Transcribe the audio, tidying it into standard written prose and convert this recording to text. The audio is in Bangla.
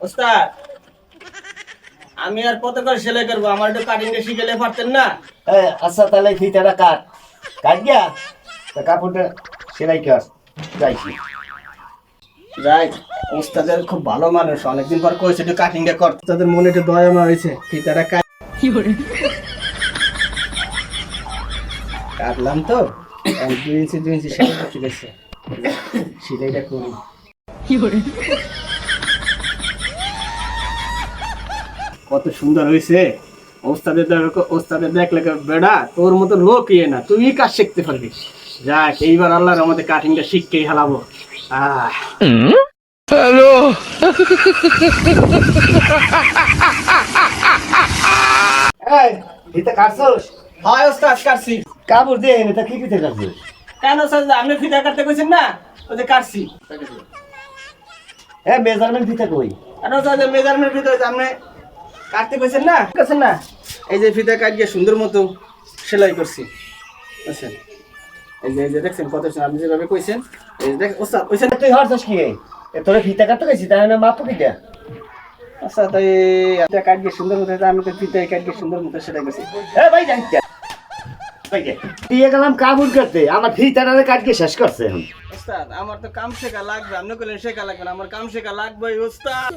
ওস্তাদ আমি আর কত করে সেলাই করবো, আমার একটু কাটিং শিখেলে পারতেন না? আচ্ছা তাহলে ফিতাটা কাট গিয়া তা কাপড়টা সেলাই কর যাইছি। যাই, ওস্তাদের খুব ভালো মানুষ, অনেকদিন পর কইছে একটু কাটিংটা কর, তাদের মনে একটু দয়া মা হয়েছে, ফিতাটা কাটলাম তো 2 ইঞ্চি সেলাই করতে গেছে, সেলাইটা করি। কত সুন্দর হয়েছে ওস্তাদের দেখলে বেড়া তোর মতো লোক ইয়ে না, তুই কাজ শিখতে পারবি। যাক এইবার আল্লাহর আমাদের কাটিংটা শিখকেই হালাবো। হ্যালো। ফিতা কাটছস? হয় ওস্তাদ কাটছি। কাপড় দিয়ে এনে তা কি ফিতা কাটছস? কেন স্যার আপনি ফিতা কাটতে কইছেন না, ওই যে কাটছি। মেজারমেন্ট ফিতা কই? আর স্যার মেজারমেন্ট ফিতা আপনি কাটতে কইছেন না, এই যে ফিতা কাটিয়ে সুন্দর মতো সেলাই করছি। আচ্ছা এই যে দেখছেন কত সুন্দর, আপনি যেভাবে কইছেন এই যে দেখ ওস্তাদ কইছেন। তুই হরছস কি? তোরে ফিতা কাটতে কইছি তাই না মাপ কি দেয়া? আচ্ছা তাই ফিতা কাটিয়ে সুন্দর মতো, আমি তো ফিতা কাটিয়ে সুন্দর মতো সেলাই করছি। ভাই যাই দিয়ে গেলাম কাপড় কাটতে, আমার ফিতাটারে কাটকে শেষ করছে এখন। ওস্তাদ আমার তো কাম শেখা লাগবে, আপনি কইলেন শেখা লাগবে না, আমার কাম শেখা লাগবে ওস্তাদ।